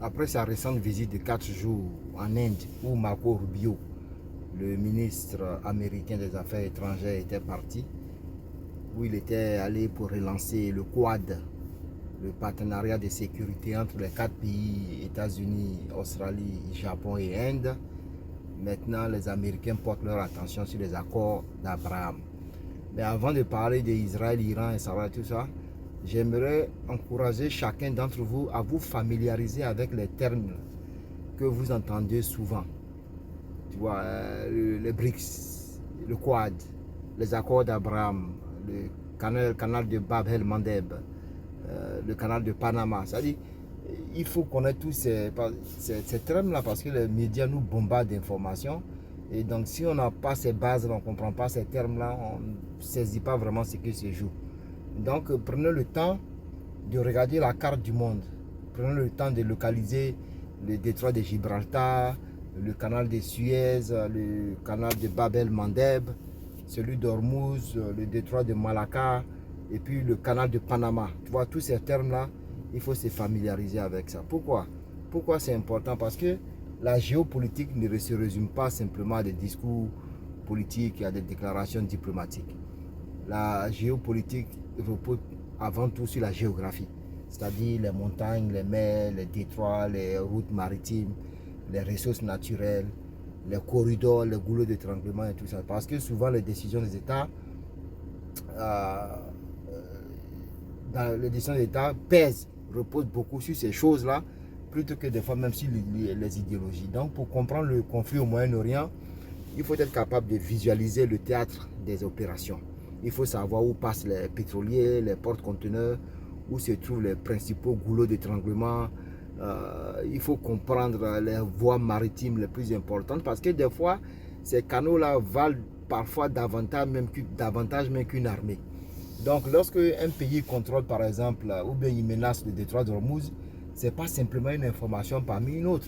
après sa récente visite de 4 jours en Inde, où Marco Rubio, le ministre américain des Affaires étrangères, était parti, où il était allé pour relancer le Quad, le partenariat de sécurité entre les 4 pays, États-Unis, Australie, Japon et Inde. Maintenant, les Américains portent leur attention sur les accords d'Abraham. Mais avant de parler d'Israël, Iran et ça va tout ça, j'aimerais encourager chacun d'entre vous à vous familiariser avec les termes que vous entendez souvent. Tu vois, les BRICS, le Quad, les accords d'Abraham, le canal de Bab el-Mandeb, le canal de Panama. C'est-à-dire, il faut connaître tous ces termes-là parce que les médias nous bombardent d'informations. Et donc, si on n'a pas ces bases-là, on ne comprend pas ces termes-là, on ne saisit pas vraiment ce qui se joue. Donc, prenez le temps de regarder la carte du monde. Prenez le temps de localiser le détroit de Gibraltar, le canal de Suez, le canal de Bab el-Mandeb, celui d'Ormuz, le détroit de Malacca, et puis le canal de Panama. Tu vois, tous ces termes-là, il faut se familiariser avec ça. Pourquoi? Pourquoi c'est important? Parce que la géopolitique ne se résume pas simplement à des discours politiques et à des déclarations diplomatiques. La géopolitique repose avant tout sur la géographie, c'est-à-dire les montagnes, les mers, les détroits, les routes maritimes, les ressources naturelles, les corridors, les goulots d'étranglement et tout ça. Parce que souvent les décisions des États, pèsent, reposent beaucoup sur ces choses-là, plutôt que des fois même sur les idéologies. Donc pour comprendre le conflit au Moyen-Orient, il faut être capable de visualiser le théâtre des opérations. Il faut savoir où passent les pétroliers, les porte-conteneurs, où se trouvent les principaux goulots d'étranglement. Il faut comprendre les voies maritimes les plus importantes parce que des fois, ces canaux-là valent parfois davantage même qu'une armée. Donc, lorsque un pays contrôle, par exemple, ou bien il menace le détroit d'Ormuz, ce n'est pas simplement une information parmi une autre.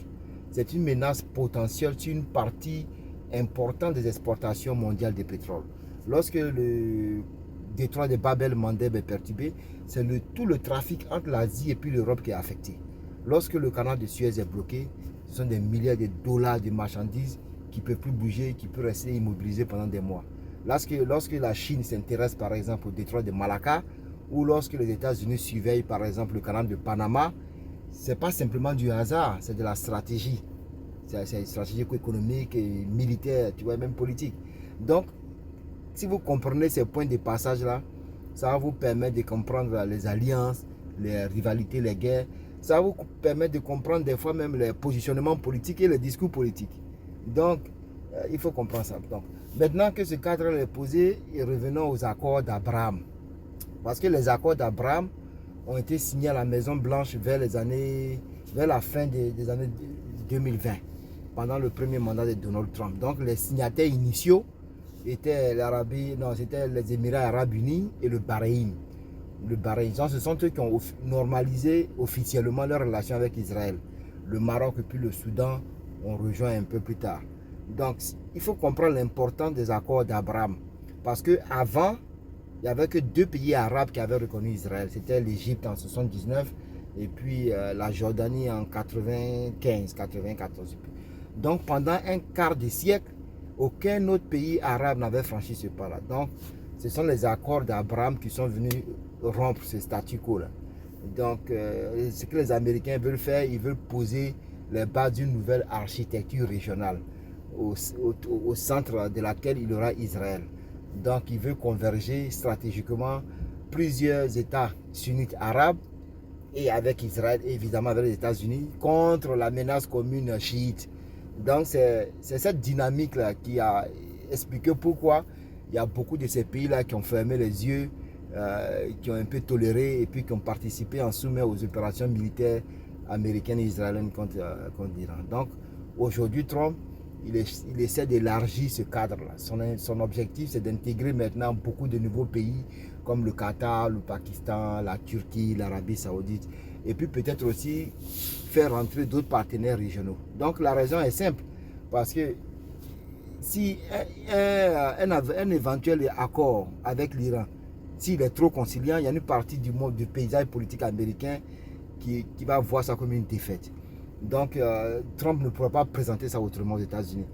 C'est une menace potentielle sur une partie importante des exportations mondiales de pétrole. Lorsque le détroit de Bab el-Mandeb est perturbé, c'est tout le trafic entre l'Asie et puis l'Europe qui est affecté. Lorsque le canal de Suez est bloqué, ce sont des milliards de dollars de marchandises qui ne peuvent plus bouger, qui peuvent rester immobilisés pendant des mois. Lorsque la Chine s'intéresse par exemple au détroit de Malacca, ou lorsque les États-Unis surveillent par exemple le canal de Panama, ce n'est pas simplement du hasard, c'est de la stratégie. C'est une stratégie économique, et militaire, tu vois, même politique. Donc, si vous comprenez ces points de passage-là, ça va vous permettre de comprendre les alliances, les rivalités, les guerres. Ça va vous permettre de comprendre des fois même les positionnements politiques et les discours politiques. Donc, il faut comprendre ça. Donc, maintenant que ce cadre est posé, revenons aux accords d'Abraham. Parce que les accords d'Abraham ont été signés à la Maison Blanche vers la fin des années 2020, pendant le premier mandat de Donald Trump. Donc, les signataires initiaux étaient c'était les Émirats Arabes Unis et le Bahreïn. Donc, ce sont eux qui ont normalisé officiellement leurs relations avec Israël. Le Maroc et puis le Soudan ont rejoint un peu plus tard. Donc, il faut comprendre l'importance des accords d'Abraham. Parce qu'avant, il n'y avait que 2 pays arabes qui avaient reconnu Israël. C'était l'Égypte en 1979 et puis la Jordanie en 1994. Donc, pendant un quart de siècle, aucun autre pays arabe n'avait franchi ce pas-là. Donc, ce sont les accords d'Abraham qui sont venus rompre ce statu quo-là. Donc, ce que les Américains veulent faire, ils veulent poser les bases d'une nouvelle architecture régionale au centre de laquelle il y aura Israël. Donc, ils veulent converger stratégiquement plusieurs États sunnites arabes et avec Israël, évidemment avec les États-Unis, contre la menace commune chiite. Donc, c'est cette dynamique-là qui a expliqué pourquoi il y a beaucoup de ces pays-là qui ont fermé les yeux, qui ont un peu toléré et puis qui ont participé en sous-main aux opérations militaires américaines et israéliennes contre l'Iran. Donc, aujourd'hui, Trump, il essaie d'élargir ce cadre-là. Son objectif, c'est d'intégrer maintenant beaucoup de nouveaux pays comme le Qatar, le Pakistan, la Turquie, l'Arabie Saoudite. Et puis peut-être aussi faire rentrer d'autres partenaires régionaux. Donc la raison est simple. Parce que si un éventuel accord avec l'Iran, s'il est trop conciliant, il y a une partie du paysage politique américain qui va voir ça comme une défaite. Donc, Trump ne pourra pas présenter ça autrement aux États-Unis.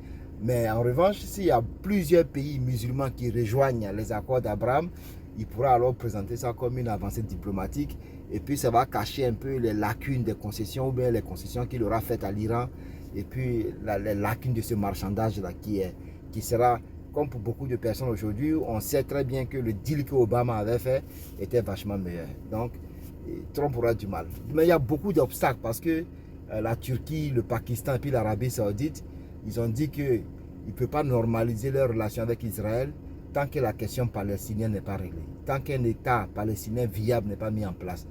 Mais en revanche, s'il y a plusieurs pays musulmans qui rejoignent les accords d'Abraham, il pourra alors présenter ça comme une avancée diplomatique. Et puis, ça va cacher un peu les lacunes des concessions ou bien les concessions qu'il aura faites à l'Iran. Et puis, les lacunes de ce marchandage-là qui sera, comme pour beaucoup de personnes aujourd'hui, on sait très bien que le deal que Obama avait fait était vachement meilleur. Donc, Trump aura du mal. Mais il y a beaucoup d'obstacles parce que la Turquie, le Pakistan et puis l'Arabie Saoudite, ils ont dit qu'ils ne peuvent pas normaliser leurs relations avec Israël tant que la question palestinienne n'est pas réglée, tant qu'un État palestinien viable n'est pas mis en place.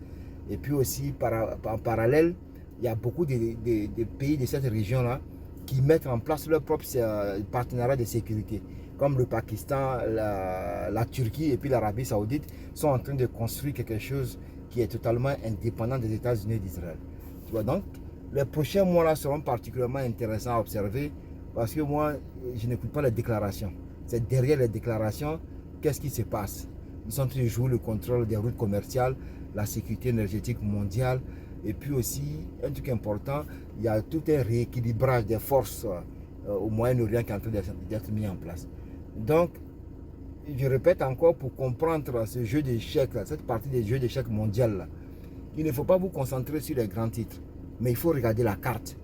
Et puis aussi, en parallèle, il y a beaucoup de pays de cette région-là qui mettent en place leur propre partenariat de sécurité, comme le Pakistan, la Turquie et puis l'Arabie Saoudite sont en train de construire quelque chose qui est totalement indépendant des États-Unis et d'Israël. Tu vois, donc, les prochains mois là seront particulièrement intéressants à observer parce que moi, je n'écoute pas les déclarations. C'est derrière les déclarations, qu'est-ce qui se passe? Ils sont en train de jouer le contrôle des routes commerciales, la sécurité énergétique mondiale. Et puis aussi, un truc important, il y a tout un rééquilibrage des forces au Moyen-Orient qui est en train d'être mis en place. Donc, je répète encore, pour comprendre ce jeu d'échecs, cette partie des jeux d'échecs mondial, il ne faut pas vous concentrer sur les grands titres, mais il faut regarder la carte.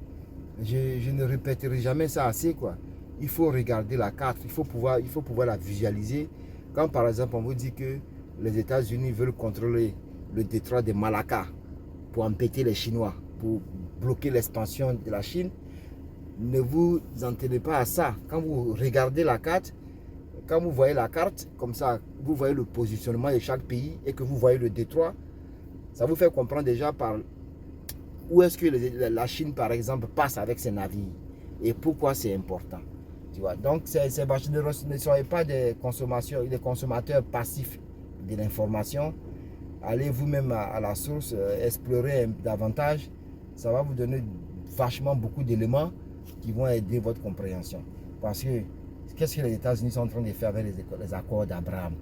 Je ne répéterai jamais ça assez, quoi. Il faut regarder la carte, il faut pouvoir la visualiser. Quand par exemple on vous dit que les États-Unis veulent contrôler le détroit de Malacca pour empêcher les Chinois, pour bloquer l'expansion de la Chine, ne vous en tenez pas à ça. Quand vous regardez la carte, quand vous voyez la carte, comme ça, vous voyez le positionnement de chaque pays et que vous voyez le détroit, ça vous fait comprendre déjà par où est-ce que la Chine, par exemple, passe avec ses navires et pourquoi c'est important. Tu vois? Donc, ne soyez pas des consommateurs passifs de l'information. Allez vous-même à la source, explorer davantage. Ça va vous donner vachement beaucoup d'éléments qui vont aider votre compréhension. Parce que qu'est-ce que les États-Unis sont en train de faire avec les accords d'Abraham?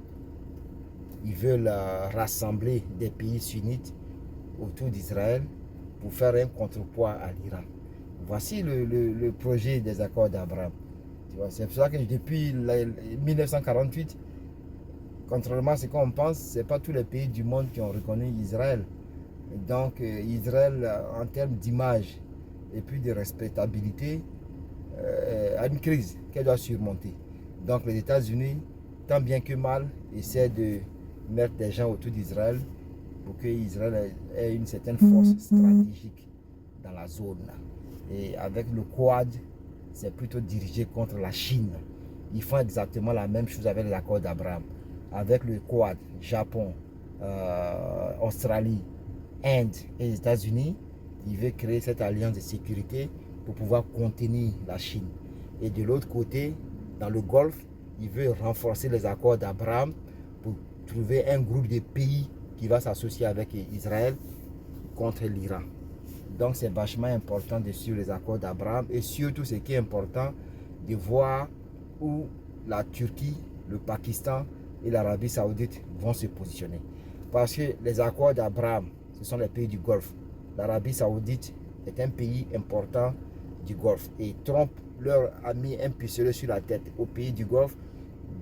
Ils veulent rassembler des pays sunnites autour d'Israël pour faire un contrepoids à l'Iran. Voici le projet des accords d'Abraham. C'est pour ça que depuis 1948, contrairement à ce qu'on pense, ce n'est pas tous les pays du monde qui ont reconnu Israël. Donc Israël, en termes d'image et puis de respectabilité, a une crise qu'elle doit surmonter. Donc les États-Unis, tant bien que mal, essaient de mettre des gens autour d'Israël pour que Israël ait une certaine force stratégique dans la zone. Et avec le Quad, c'est plutôt dirigé contre la Chine. Ils font exactement la même chose avec l'accord d'Abraham. Avec le Quad, Japon, Australie, Inde et les États-Unis, ils veulent créer cette alliance de sécurité pour pouvoir contenir la Chine. Et de l'autre côté, dans le Golfe, ils veulent renforcer les accords d'Abraham pour trouver un groupe de pays qui va s'associer avec Israël contre l'Iran. Donc c'est vachement important de suivre les accords d'Abraham et surtout ce qui est important, de voir où la Turquie, le Pakistan et l'Arabie Saoudite vont se positionner. Parce que les accords d'Abraham, ce sont les pays du Golfe. L'Arabie Saoudite est un pays important du Golfe. Et Trump leur a mis un pistolet sur la tête aux pays du Golfe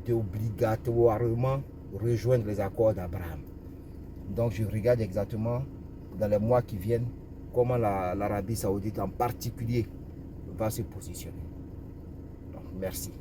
d'obligatoirement rejoindre les accords d'Abraham. Donc je regarde exactement dans les mois qui viennent comment l'Arabie Saoudite en particulier va se positionner. Donc, merci.